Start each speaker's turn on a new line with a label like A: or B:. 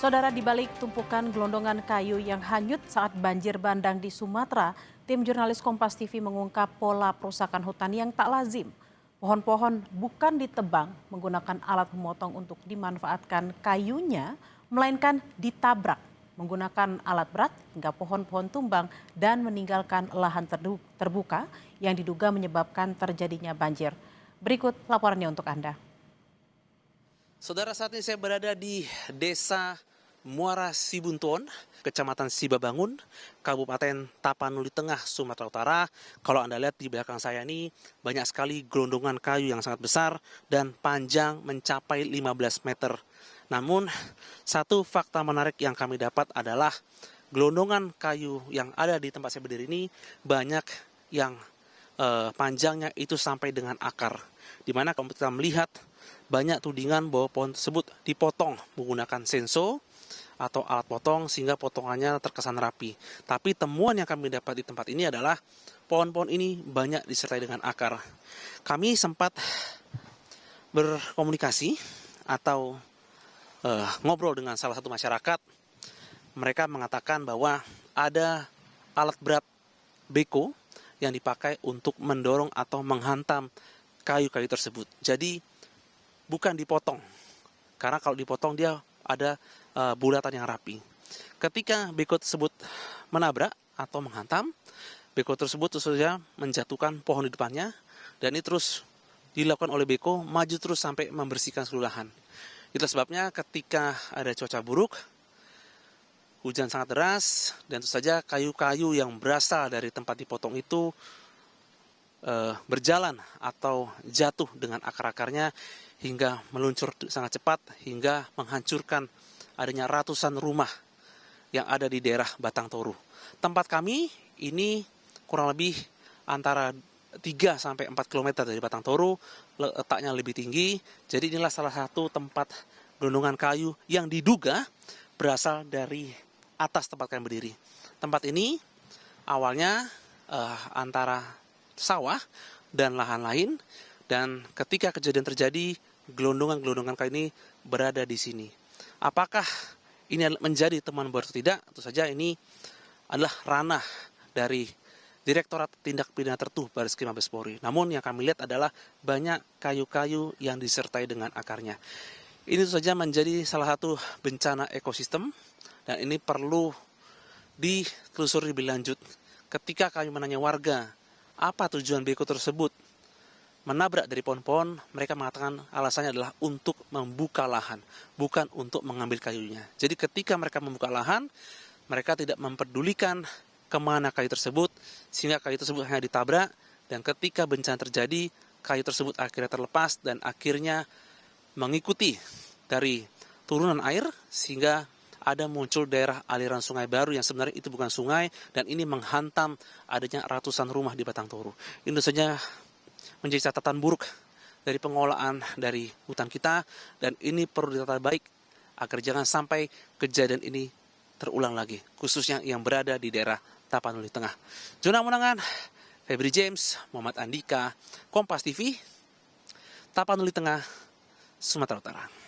A: Saudara, di balik tumpukan gelondongan kayu yang hanyut saat banjir bandang di Sumatera, tim jurnalis Kompas TV mengungkap pola perusakan hutan yang tak lazim. Pohon-pohon bukan ditebang menggunakan alat pemotong untuk dimanfaatkan kayunya, melainkan ditabrak menggunakan alat berat hingga pohon-pohon tumbang dan meninggalkan lahan terbuka yang diduga menyebabkan terjadinya banjir. Berikut laporannya untuk Anda.
B: Saudara, saat ini saya berada di Desa Muara Sibuntuon, Kecamatan Sibabangun, Kabupaten Tapanuli Tengah, Sumatera Utara. Kalau Anda lihat di belakang saya ini banyak sekali gelondongan kayu yang sangat besar dan panjang mencapai 15 meter. Namun, satu fakta menarik yang kami dapat adalah gelondongan kayu yang ada di tempat saya berdiri ini banyak yang panjangnya itu sampai dengan akar. Di mana kalau kita melihat banyak tudingan bahwa pohon tersebut dipotong menggunakan senso atau alat potong sehingga potongannya terkesan rapi. Tapi temuan yang kami dapat di tempat ini adalah pohon-pohon ini banyak disertai dengan akar. Kami sempat berkomunikasi atau ngobrol dengan salah satu masyarakat. Mereka mengatakan bahwa ada alat berat beko yang dipakai untuk mendorong atau menghantam kayu-kayu tersebut. Jadi bukan dipotong, karena kalau dipotong dia ada bulatan yang rapi. Ketika beko tersebut menabrak atau menghantam, beko tersebut saja menjatuhkan pohon di depannya, dan ini terus dilakukan oleh beko maju terus sampai membersihkan seluruh lahan. Itulah sebabnya ketika ada cuaca buruk, hujan sangat deras, dan tentu saja kayu-kayu yang berasal dari tempat dipotong itu berjalan atau jatuh dengan akar-akarnya hingga meluncur sangat cepat hingga menghancurkan adanya ratusan rumah yang ada di daerah Batang Toru. Tempat kami ini kurang lebih antara 3 sampai 4 km dari Batang Toru, letaknya lebih tinggi. Jadi inilah salah satu tempat gelondongan kayu yang diduga berasal dari atas tempat kami berdiri. Tempat ini awalnya antara sawah dan lahan lain, dan ketika kejadian terjadi, gelondongan-gelondongan kayu ini berada di sini. Apakah ini menjadi temuan baru atau tidak? Tentu saja ini adalah ranah dari Direktorat Tindak Pidana Tertuh Bareskrim Mabes Polri. Namun yang kami lihat adalah banyak kayu-kayu yang disertai dengan akarnya. Ini tentu saja menjadi salah satu bencana ekosistem, dan ini perlu ditelusuri lebih lanjut. Ketika kami menanya warga, apa tujuan beko tersebut menabrak dari pohon-pohon, mereka mengatakan alasannya adalah untuk membuka lahan, bukan untuk mengambil kayunya. Jadi ketika mereka membuka lahan, mereka tidak memperdulikan kemana kayu tersebut, sehingga kayu tersebut hanya ditabrak, dan ketika bencana terjadi, kayu tersebut akhirnya terlepas dan akhirnya mengikuti dari turunan air, sehingga ada muncul daerah aliran sungai baru yang sebenarnya itu bukan sungai, dan ini menghantam adanya ratusan rumah di Batang Toru. Ini saja menjadi catatan buruk dari pengelolaan dari hutan kita, dan ini perlu ditata baik agar jangan sampai kejadian ini terulang lagi, khususnya yang berada di daerah Tapanuli Tengah. Jurnal Menangan, Febri James, Muhammad Andika, Kompas TV, Tapanuli Tengah, Sumatera Utara.